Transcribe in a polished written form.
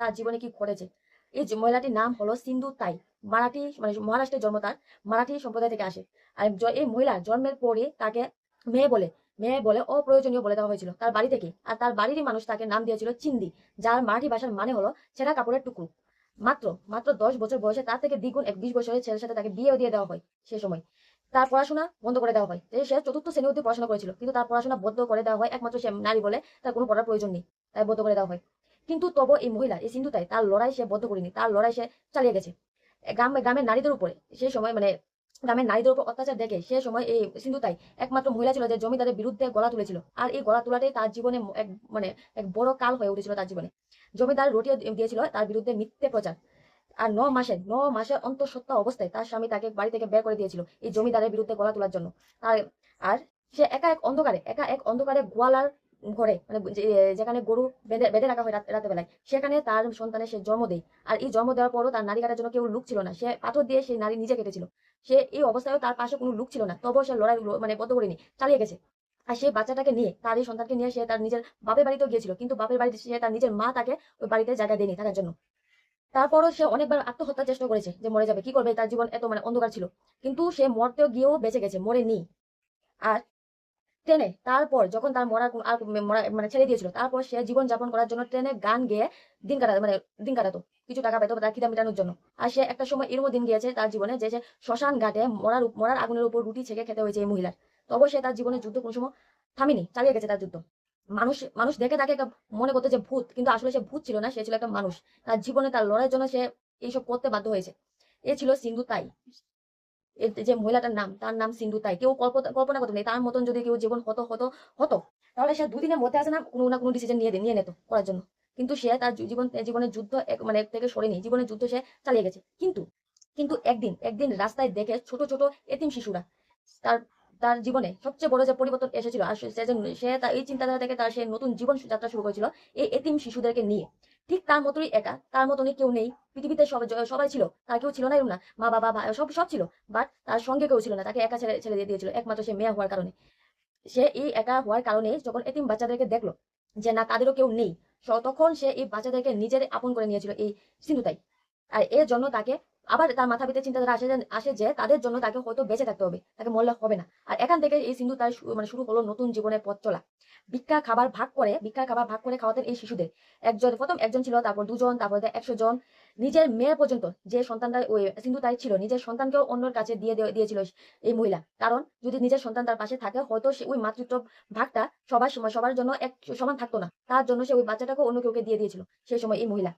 তার জীবনে কি ঘটেছে। এই যে মহিলাটির নাম হলো সিন্ধু তাই। মারাঠি মানে মহারাষ্ট্রের জন্ম তার। মারাঠি সম্প্রদায় থেকে আসে। আর এই মহিলার জন্মের পরে তাকে মেয়ে বলে মেয়ে বলে অপ্রয়োজনীয় বলে দেওয়া হয়েছিল তার বাড়ি থেকে। আর তার বাড়িরই মানুষ তাকে নাম দিয়েছিল চিন্দি, যার মারাঠি ভাষার মানে হলো ছেঁড়া কাপড়ের টুকরো। মাত্র মাত্র 10 বছর বয়সে তার থেকে দ্বিগুণ এক 20 বছরের ছেলের সাথে তাকে বিয়েও দিয়ে দেওয়া হয় সে সময়। তার পড়াশোনা বন্ধ করে দেওয়া হয়। সে চতুর্থ শ্রেণী অবধি পড়াশোনা করেছিল, কিন্তু তার পড়াশোনা বন্ধ করে দেওয়া হয় একমাত্র সে নারী বলে তার কোনো পড়ার প্রয়োজন নেই, তাই বন্ধ করে দেওয়া হয়। কিন্তু তবু এই মহিলা এই সিন্ধুতাই তার লড়াই সে বন্ধ করেনি, তার লড়াই সে চালিয়ে গেছে। গ্রামের নারীদের উপরে সেই সময় মানে গ্রামের নারীদের উপর অত্যাচার দেখে সে সময় এই সিন্ধুতাই একমাত্র মহিলা ছিল যে জমিদারের বিরুদ্ধে গলা তুলেছিল। আর এই গলা তোলাটাই তার জীবনে এক মানে এক বড় কাল হয়ে উঠেছিল তার জীবনে। জমিদার রটিয়ে দিয়েছিল তার বিরুদ্ধে মিথ্যে প্রচার। আর 9 মাসের অন্তঃসত্ত্বা অবস্থায় তার স্বামী তাকে বাড়ি থেকে বের করে দিয়েছিল এই জমিদারের বিরুদ্ধে গলা তোলার জন্য। আর আর সে একা এক অন্ধকারে গোয়ালার ঘরে মানে যেখানে গরু বেঁধে বেঁধে রাখা হয় রাতের বেলায়, সেখানে তার সন্তানের সে জন্ম দেয়। আর এই জন্ম দেওয়ার পরও তার নারী কাটার জন্য কেউ লোক ছিল না, সে পাথর দিয়ে সেই নারী নিজে কেটেছিল। সে এই অবস্থায়ও তার পাশে কোনো লোক ছিল না, তবুও সে লড়াই মানে বদ্ধ করেনি, চালিয়ে গেছে। আর সেই বাচ্চাটাকে নিয়ে তার এই সন্তানকে নিয়ে সে তার নিজের বাপের বাড়িতেও গিয়েছিল, কিন্তু বাপের বাড়িতে সে তার নিজের মা তাকে ওই বাড়িতে জায়গা দেয়নি থাকার জন্য। তারপরও সে অনেকবার আত্মহত্যার চেষ্টা করেছে যে মরে যাবে, কি করবে, তার জীবন এত মানে অন্ধকার ছিল। কিন্তু সে মরতেও গিয়েও বেঁচে গেছে, মরেনি। আর ট্রেনে তারপর যখন তার মরার আর মরা মানে ছেড়ে দিয়েছিল, তারপর সে জীবন যাপন করার জন্য ট্রেনে গান গেয়ে দিন কাটাতো, কিছু টাকা পেতো তার খিদা মেটানোর জন্য। আর সে একটা সময় এরকম দিন গিয়েছে তার জীবনে যে সে শ্মশান ঘাটে মরার আগুনের উপর রুটি ছেঁকে খেতে হয়েছে এই মহিলার। তবে সে তার জীবনের যুদ্ধ কোনো সময় থামিনি, চালিয়ে গেছে তার যুদ্ধ। মানুষ মানুষ দেখে তাকে একটা মনে করতো যে ভূত, কিন্তু আসলে সে ভূত ছিল না, সে ছিল একটা মানুষ। তার জীবনে তার লড়াইয়ের জন্য সে এইসব করতে বাধ্য হয়েছে। এ ছিল সিন্ধু তাই। এর যে মহিলাটার নাম, তার নাম সিন্ধু তাই। কেউ কল্পনা করতে নেই তার মতন যদি কেউ জীবন হতো হতো হতো, তাহলে সে দুদিনের মধ্যে আসে না কোনো ডিসিশন নিয়ে নিত করার জন্য। কিন্তু সে তার জীবনের যুদ্ধ এক থেকে সরেনি, জীবনের যুদ্ধ সে চালিয়ে গেছে। কিন্তু কিন্তু একদিন একদিন রাস্তায় দেখে ছোট ছোট এতিম শিশুরা, তার তার জীবনে সবচেয়ে বড় যে পরিবর্তন এসেছিল, আর সে তার এই চিন্তাধারা থেকে তার সে নতুন জীবন যাত্রা শুরু করেছিল এই এতিম শিশুদেরকে নিয়ে। ঠিক তার মতোই একা, তার মতনই কেউ নেই পৃথিবীতে, সবাই সবাই ছিল, তার কেউ ছিল না এরকম না, মা বাবা ভাই সব সব ছিল। বাট তার সঙ্গে কেউ ছিল না, তাকে একা ছেড়ে ছেড়ে দিয়ে দিয়েছিল একমাত্র সে মেয়ে হওয়ার কারণে। সে এই একা হওয়ার কারণে যখন এতিম বাচ্চাদেরকে দেখলো যে না তাদেরও কেউ নেই, তখন সে এই বাচ্চাদেরকে নিজের আপন করে নিয়েছিল এই সিন্ধুতাই। আর এর জন্য তাকে আবার তার মাথা ভিতরে চিন্তাধারা আসে যে তাদের জন্য তাকে হয়তো বেঁচে থাকতে হবে, তাকে মরলে হবে না। আর এখান থেকে এই সিন্ধু তার মানে শুরু হলো নতুন জীবনের পথ চলা। ভিক্ষার খাবার ভাগ করে খাওয়াতেন এই শিশুদের। প্রথম একজন ছিল, তারপর দুজন, তারপর 100 জন। নিজের মেয়ে পর্যন্ত, যে সন্তানটা ওই সিন্ধু তাই ছিল, নিজের সন্তানকেও অন্যের কাছে দিয়েছিল এই মহিলা। কারণ যদি নিজের সন্তান তার পাশে থাকে, হয়তো সে ওই মাতৃত্ব ভাগটা সবার জন্য এক সমান থাকতো না, তার জন্য সে ওই বাচ্চাটাকে অন্য কেউকে দিয়ে দিয়েছিল সেই সময় এই মহিলা।